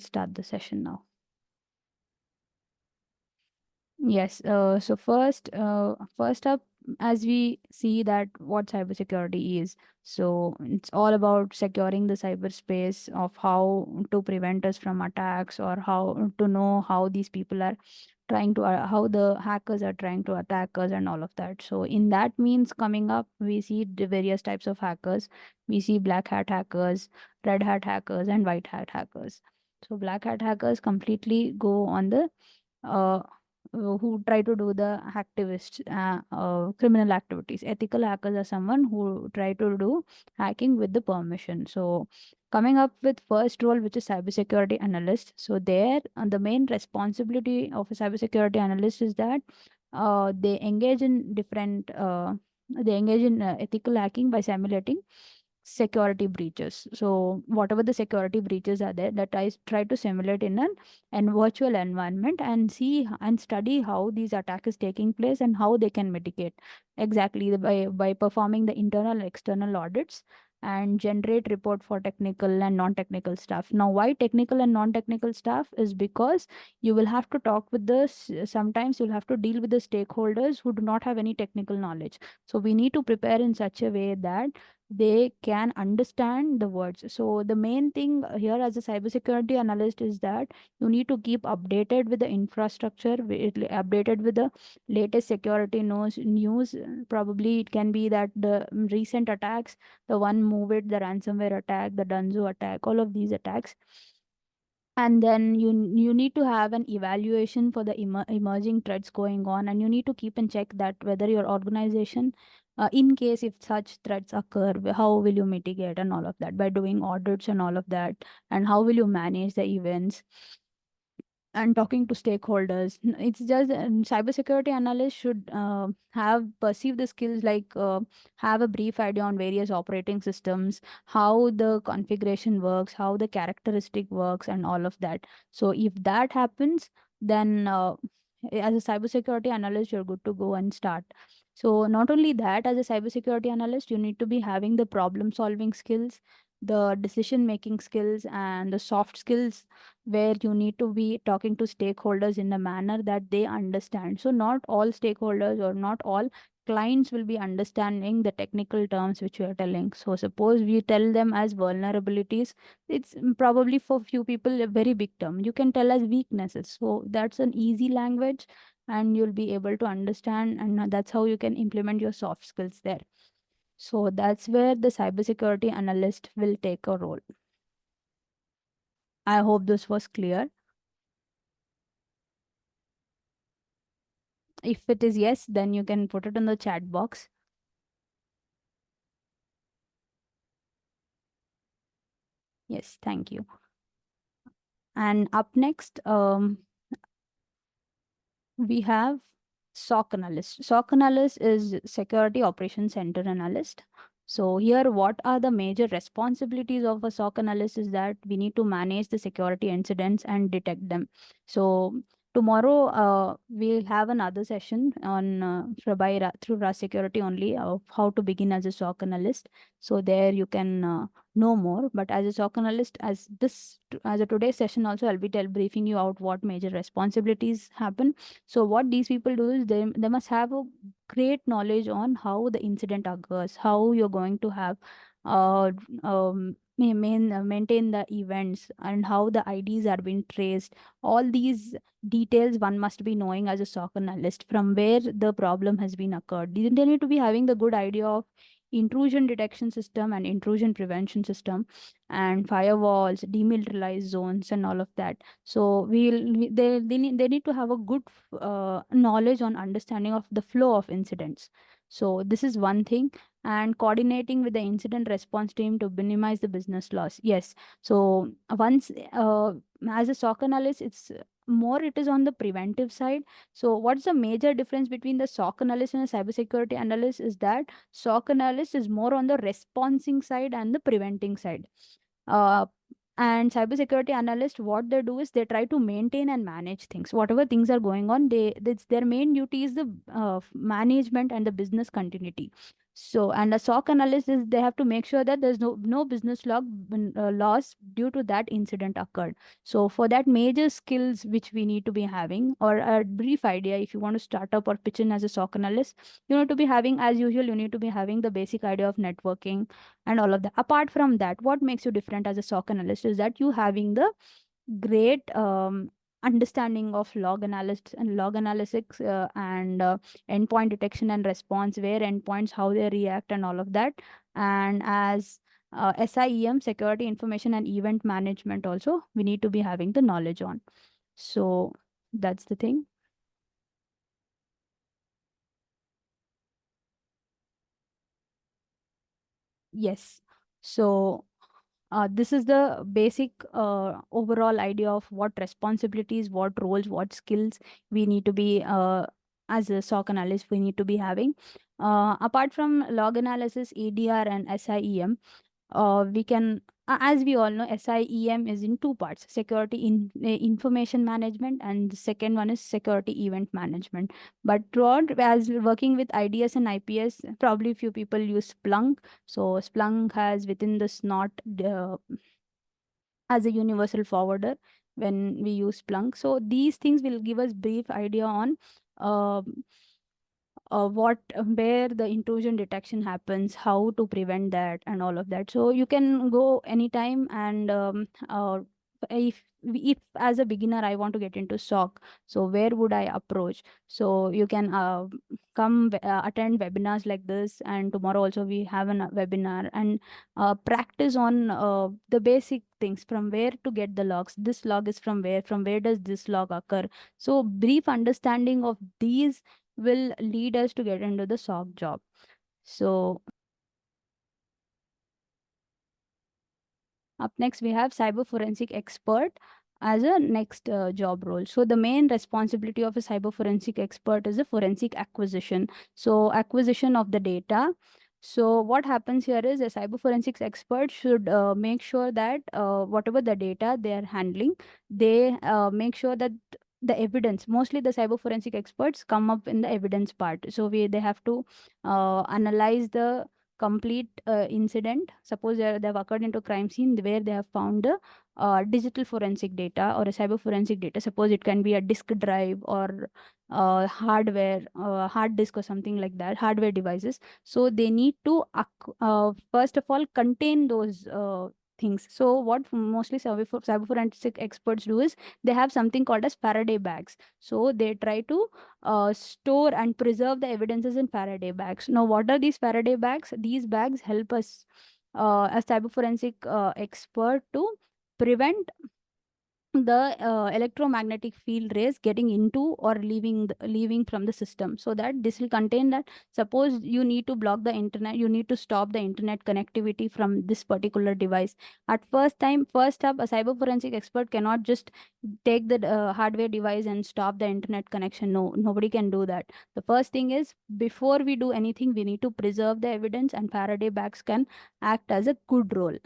start the session now. Yes. So first up, as we see that what cybersecurity is, so it's all about securing the cyberspace of how to prevent us from attacks, or how to know how these people are trying to how the hackers are trying to attack us and all of that. So in that means coming up, we see the various types of hackers. We see black hat hackers, red hat hackers, and white hat hackers. So black hat hackers completely go on the uh, who try to do the activist criminal activities. Ethical hackers are someone who try to do hacking with the permission. So coming up with first role, which is cybersecurity analyst. So there, the main responsibility of a cybersecurity analyst is that they engage in different they engage in ethical hacking by simulating security breaches. So whatever the security breaches are there, that I try to simulate in an virtual environment and see and study how these attack is taking place and how they can mitigate exactly by performing the internal and external audits and generate report for technical and non-technical staff. Now why technical and non-technical staff is because you will have to talk with the sometimes you'll have to deal with the stakeholders who do not have any technical knowledge. So we need to prepare in such a way that they can understand the words. So the main thing here as a cybersecurity analyst is that you need to keep updated with the infrastructure, updated with the latest security news. Probably it can be that the recent attacks, the one move it, the ransomware attack, the Dunzo attack, all of these attacks. And then you need to have an evaluation for the emerging threats going on, and you need to keep and check that whether your organization, in case if such threats occur, how will you mitigate and all of that by doing audits and all of that, and how will you manage the events and talking to stakeholders. It's just cybersecurity analyst should have perceive the skills like have a brief idea on various operating systems, how the configuration works, how the characteristic works, and all of that. So if that happens, then as a cybersecurity analyst, you're good to go and start. So not only that, as a cybersecurity analyst, you need to be having the problem solving skills, the decision making skills, and the soft skills, where you need to be talking to stakeholders in a manner that they understand. So not all stakeholders or not all clients will be understanding the technical terms which you are telling. So suppose we tell them as vulnerabilities, it's probably for few people a very big term. You can tell as weaknesses. So that's an easy language and you'll be able to understand, and that's how you can implement your soft skills there. So that's where the cybersecurity analyst will take a role. I hope this was clear. If it is yes, then you can put it in the chat box. Yes, thank you. And up next, we have SOC analyst. SOC analyst is Security Operations Center analyst. So here, what are the major responsibilities of a SOC analyst is that we need to manage the security incidents and detect them. So tomorrow, we'll have another session on through Razz Security only of how to begin as a SOC analyst. So there you can know more. But as a SOC analyst, as a today's session also, I'll be briefing you out what major responsibilities happen. So what these people do is they must have a great knowledge on how the incident occurs, how you're going to have maintain the events, and how the IDs are being traced. All these details one must be knowing as a SOC analyst, from where the problem has been occurred. They need to be having the good idea of intrusion detection system and intrusion prevention system and firewalls, demilitarized zones, and all of that. So they need to have a good knowledge on understanding of the flow of incidents. So this is one thing. And coordinating with the incident response team to minimize the business loss. Yes. So once as a SOC analyst, it is on the preventive side. So what's the major difference between the SOC analyst and a cybersecurity analyst is that SOC analyst is more on the responding side and the preventing side. Uh, and cybersecurity analyst, what they do is they try to maintain and manage things. Whatever things are going on, their main duty is the management and the business continuity. So, and a SOC analyst is they have to make sure that there's no business loss due to that incident occurred. So, for that, major skills which we need to be having, or a brief idea, if you want to start up or pitch in as a SOC analyst, you need to be having, as usual, you need to be having the basic idea of networking and all of that. Apart from that, what makes you different as a SOC analyst is that you having the great understanding of log analysis and log analytics, and endpoint detection and response, where endpoints, how they react and all of that. And as SIEM, security information and event management, also we need to be having the knowledge on. So that's the thing. Yes. So this is the basic overall idea of what responsibilities, what roles, what skills we need to be, as a SOC analyst, we need to be having. Apart from log analysis, ADR, and SIEM, we can, as we all know, SIEM is in two parts: security information management, and the second one is security event management. But throughout, as we're working with IDS and IPS, probably few people use Splunk. So Splunk has within the SNOT, as a universal forwarder when we use Splunk. So these things will give us brief idea on um what where the intrusion detection happens, how to prevent that and all of that. So you can go anytime, and if as a beginner I want to get into SOC, so where would I approach? So you can attend webinars like this, and tomorrow also we have a webinar, and practice on the basic things, from where to get the logs, this log is from where does this log occur. So brief understanding of these will lead us to get into the SOC job. So up next, we have cyber forensic expert as a next job role. So the main responsibility of a cyber forensic expert is a forensic acquisition. So acquisition of the data. So what happens here is a cyber forensics expert should make sure that whatever the data they are handling, they make sure that the evidence, mostly the cyber forensic experts come up in the evidence part. So they have to analyze the complete incident. Suppose they've occurred into crime scene where they have found the digital forensic data or a cyber forensic data. Suppose it can be a disk drive or hardware, hard disk or something like that, hardware devices. So they need to first of all contain those things. So what mostly cyber forensic experts do is they have something called as Faraday bags. So they try to store and preserve the evidences in Faraday bags. Now, what are these Faraday bags? These bags help us, as cyber forensic expert, to prevent the electromagnetic field rays getting into or leaving from the system. So that this will contain that, suppose you need to block the internet, you need to stop the internet connectivity from this particular device. At first up, a cyber forensic expert cannot just take the hardware device and stop the internet connection. No, nobody can do that. The first thing is, before we do anything, we need to preserve the evidence, and Faraday bags can act as a good role.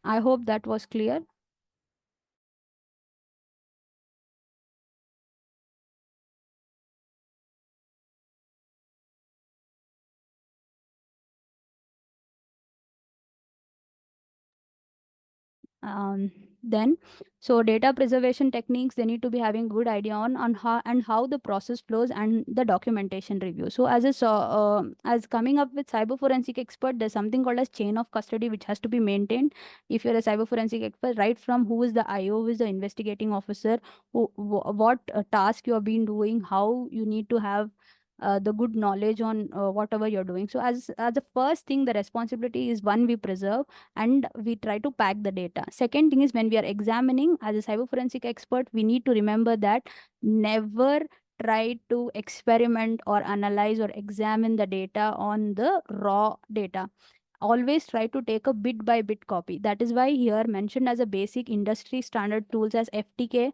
I hope that was clear. um, then so data preservation techniques, they need to be having good idea on how the process flows and the documentation review. So as coming up with cyber forensic expert, there's something called as chain of custody which has to be maintained. If you're a cyber forensic expert, right from who is the IO, who is the investigating officer, what task you have been doing, how you need to have the good knowledge on whatever you're doing. So as the first thing, the responsibility is, one, we preserve and we try to pack the data. Second thing is, when we are examining as a cyber forensic expert, we need to remember that never try to experiment or analyze or examine the data on the raw data. Always try to take a bit by bit copy. That is why here mentioned as a basic industry standard tools as FTK,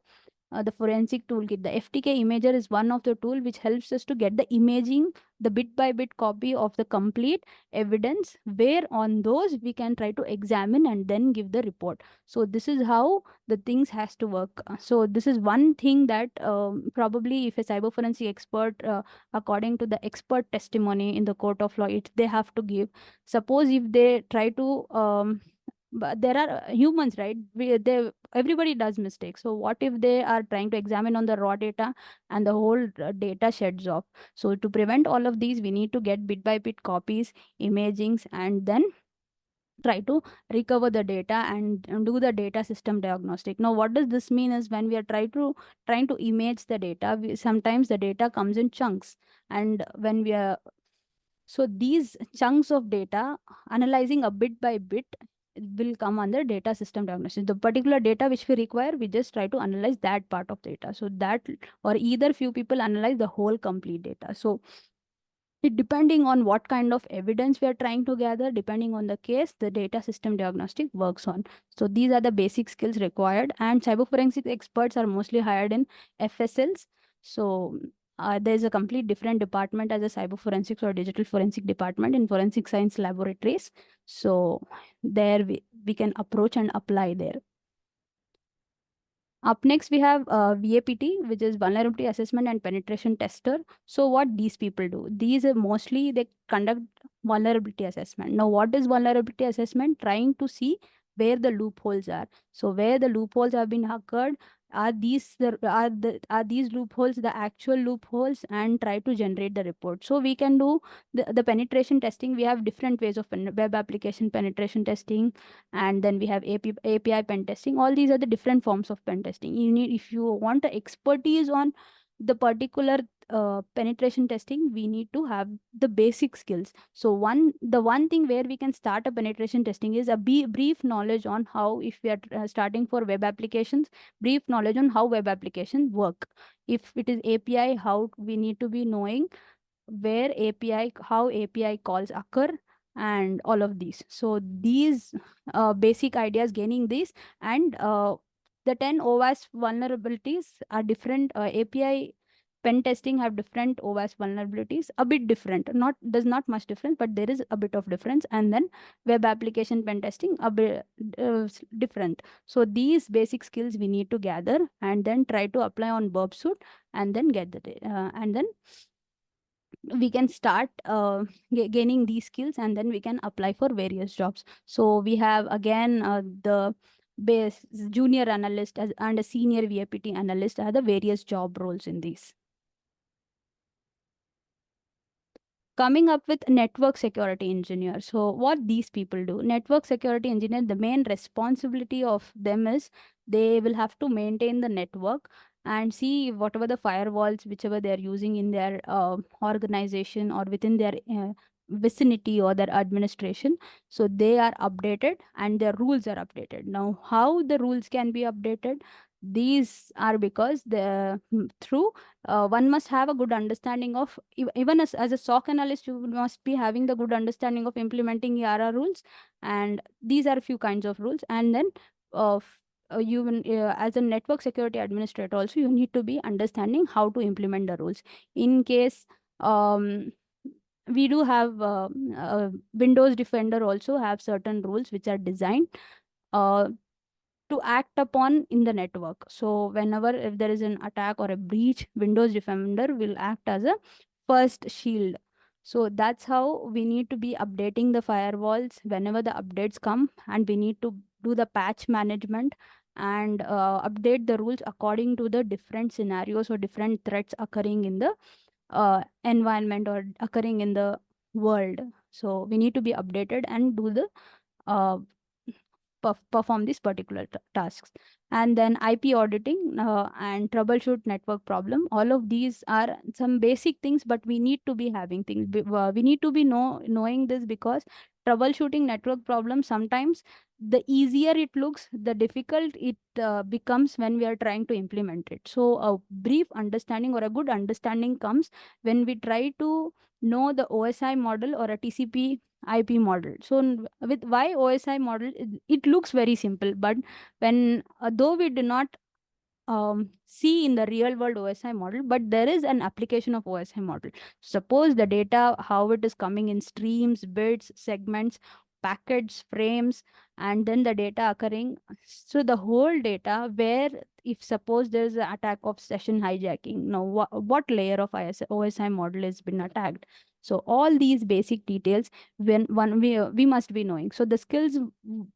the forensic toolkit. The FTK imager is one of the tool which helps us to get the imaging, the bit by bit copy of the complete evidence, where on those we can try to examine and then give the report. So this is how the things has to work. So this is one thing that probably if a cyber forensic expert, according to the expert testimony in the court of law, it they have to give. Suppose if they try to but there are humans, right? Everybody does mistakes. So what if they are trying to examine on the raw data and the whole data sheds off? So to prevent all of these, we need to get bit by bit copies, imagings, and then try to recover the data and do the data system diagnostic. Now what does this mean is when we are trying to image the data, sometimes the data comes in chunks, and when we are, so these chunks of data, analyzing a bit by bit, will come under data system diagnosis. The particular data which we require, we just try to analyze that part of data. So that, or either few people analyze the whole complete data. So it depending on what kind of evidence we are trying to gather, depending on the case, the data system diagnostic works on. So these are the basic skills required, and cyber forensic experts are mostly hired in FSLs. So there's a complete different department as a cyber forensics or digital forensic department in forensic science laboratories. So there we can approach and apply there. Up next, we have VAPT, which is Vulnerability Assessment and Penetration Tester. So what these people do? These are mostly, they conduct vulnerability assessment. Now, what is vulnerability assessment? Trying to see where the loopholes are. So where the loopholes have been occurred, are these loopholes the actual loopholes, and try to generate the report. So we can do the penetration testing. We have different ways of web application penetration testing, and then we have API pen testing. All these are the different forms of pen testing. You need, if you want the expertise on the particular penetration testing, we need to have the basic skills. So the one thing where we can start a penetration testing is a brief knowledge on how, if we are starting for web applications, brief knowledge on how web applications work. If it is API, how we need to be knowing where API, how API calls occur, and all of these. So these basic ideas, gaining these, and the 10 OWASP vulnerabilities are different. API pen testing have different OWASP vulnerabilities, a bit different, not does not much difference, but there is a bit of difference. And then web application pen testing a bit different. So these basic skills we need to gather and then try to apply on burp suit, and then get the data, and then we can start gaining these skills, and then we can apply for various jobs. So we have again the base junior analyst and a senior VAPT analyst are the various job roles in these. Coming up with network security engineer. So what these people do, network security engineer, the main responsibility of them is they will have to maintain the network and see whatever the firewalls, whichever they are using in their organization or within their vicinity or their administration. So they are updated and their rules are updated. Now, how the rules can be updated? These are because the through one must have a good understanding of, even as a SOC analyst, you must be having the good understanding of implementing ERR rules. And these are a few kinds of rules. And then as a network security administrator also, you need to be understanding how to implement the rules. In case we do have Windows Defender also have certain rules which are designed to act upon in the network. So whenever if there is an attack or a breach, Windows Defender will act as a first shield. So that's how we need to be updating the firewalls whenever the updates come, and we need to do the patch management and update the rules according to the different scenarios or different threats occurring in the environment or occurring in the world. So we need to be updated and do the uh, perform these particular tasks. And then IP auditing and troubleshoot network problem. All of these are some basic things, but we need to be having things. We need to be knowing this, because troubleshooting network problems, sometimes the easier it looks, the difficult it becomes when we are trying to implement it. So a brief understanding or a good understanding comes when we try to know the OSI model or a TCP IP model. So with why OSI model, it looks very simple, but when though we do not see in the real world OSI model, but there is an application of OSI model. Suppose the data, how it is coming in streams, bits, segments, packets, frames, and then the data occurring. So the whole data where, if suppose there is an attack of session hijacking, now what layer of OSI model has been attacked? So all these basic details, when one we must be knowing. So the skills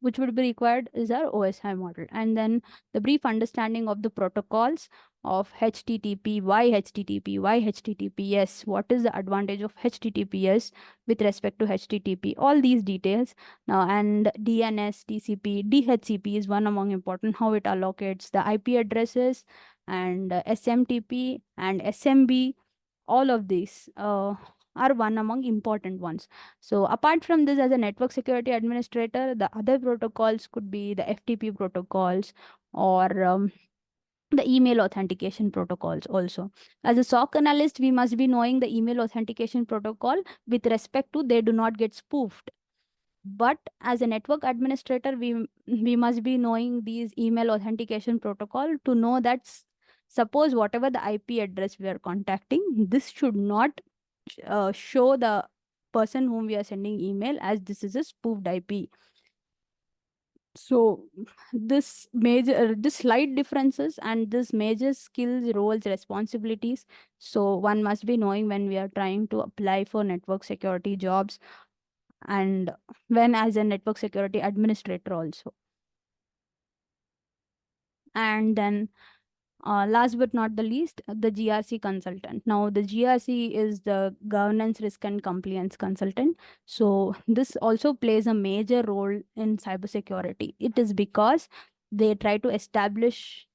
which would be required is our OSI model, and then the brief understanding of the protocols of HTTP, why HTTPS, what is the advantage of HTTPS with respect to HTTP, all these details. Now, and DNS, TCP, DHCP is one among important, how it allocates the IP addresses, and SMTP and SMB, all of these are one among important ones. So apart from this, as a network security administrator, the other protocols could be the FTP protocols, or the email authentication protocols also. As a SOC analyst, we must be knowing the email authentication protocol with respect to they do not get spoofed. But as a network administrator, we must be knowing these email authentication protocol to know that suppose whatever the IP address we are contacting, this should not show the person whom we are sending email as this is a spoofed IP. So this slight differences and this major skills, roles, responsibilities. So one must be knowing when we are trying to apply for network security jobs, and when as a network security administrator also. And then last but not the least, the GRC consultant. Now, the GRC is the governance, risk, and compliance consultant. So, this also plays a major role in cybersecurity. It is because they try to establish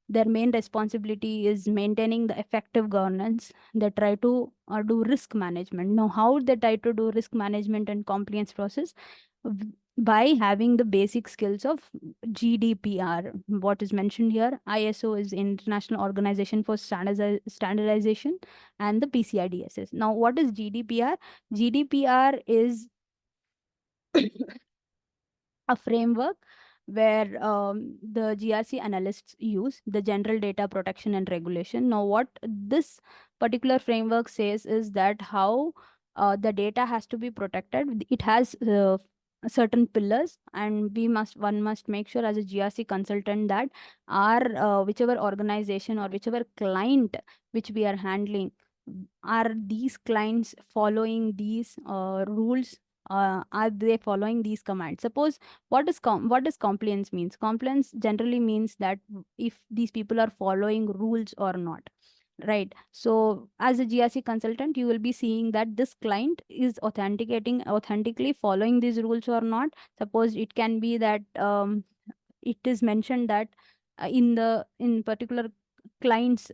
their main responsibility is maintaining the effective governance. They try to do risk management. Now, how they try to do risk management and compliance process? By having the basic skills of GDPR, what is mentioned here. ISO is International Organization for Standardization, and the PCI DSS. Now, what is GDPR? GDPR is a framework where the GRC analysts use the General Data Protection and Regulation. Now, what this particular framework says is that how the data has to be protected. It has certain pillars, and one must make sure as a GRC consultant that our whichever organization or whichever client which we are handling, are these clients following these rules, are they following these commands? Suppose what does compliance means? Compliance generally means that if these people are following rules or not, right? So as a GRC consultant, you will be seeing that this client is authentically following these rules or not. Suppose it can be that it is mentioned that in particular clients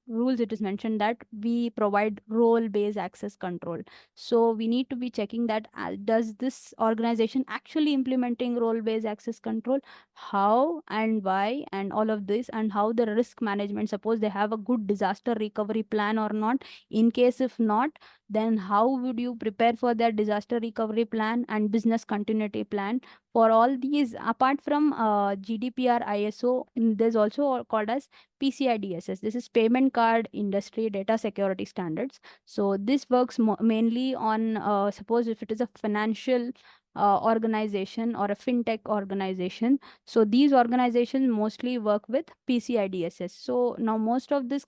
rules, it is mentioned that we provide role based access control. So we need to be checking that does this organization actually implementing role based access control, how and why, and all of this, and how the risk management, suppose they have a good disaster recovery plan or not. In case if not, then how would you prepare for their disaster recovery plan and business continuity plan? For all these, apart from GDPR, ISO, there's also called as PCI DSS. This is Payment Card Industry Data Security Standards. So this works mainly on, suppose if it is a financial organization or a fintech organization. So these organizations mostly work with PCI DSS. So now most of these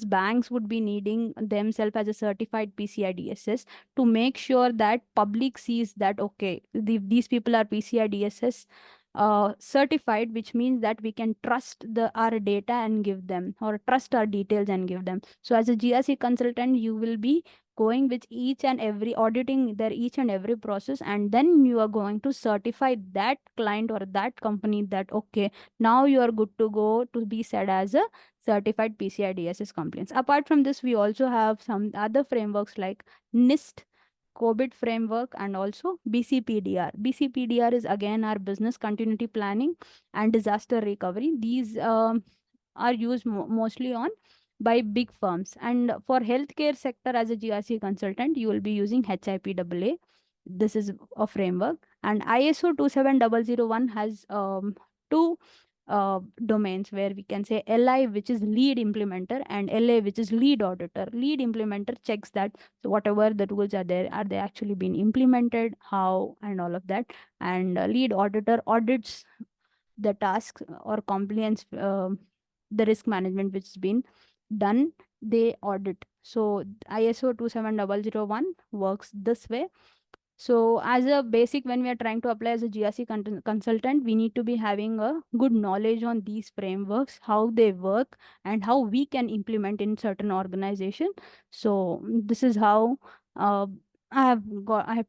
banks would be needing themselves as a certified PCI DSS to make sure that public sees that, okay, these people are PCI DSS certified, which means that we can trust our data and give them, or trust our details and give them. So as a GRC consultant, you will be going with each and every auditing their each and every process, and then you are going to certify that client or that company that, okay, now you are good to go to be said as a certified PCI DSS compliance. Apart from this, we also have some other frameworks like NIST, COVID framework, and also BCPDR. BCPDR is again our business continuity planning and disaster recovery. These are used mostly on by big firms. And for healthcare sector, as a GRC consultant, you will be using HIPAA. This is a framework. And ISO 27001 has two domains where we can say LI, which is lead implementer, and LA, which is lead auditor. Lead implementer checks that so whatever the rules are there, are they actually being implemented, how, and all of that. And lead auditor audits the tasks or compliance, the risk management which has been done, they audit. So ISO 27001 works this way. So as a basic, when we are trying to apply as a GRC consultant, we need to be having a good knowledge on these frameworks, how they work, and how we can implement in certain organization. So this is how I have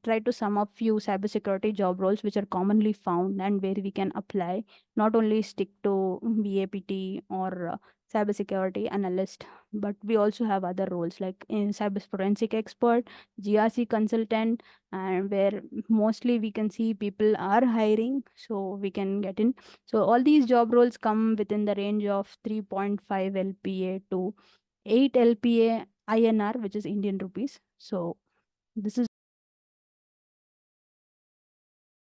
tried to sum up few cybersecurity job roles which are commonly found and where we can apply, not only stick to BAPT or cybersecurity analyst, but we also have other roles like in cyber forensic expert, GRC consultant, and where mostly we can see people are hiring, so we can get in. So all these job roles come within the range of 3.5 LPA to 8 LPA INR, which is Indian rupees. So this is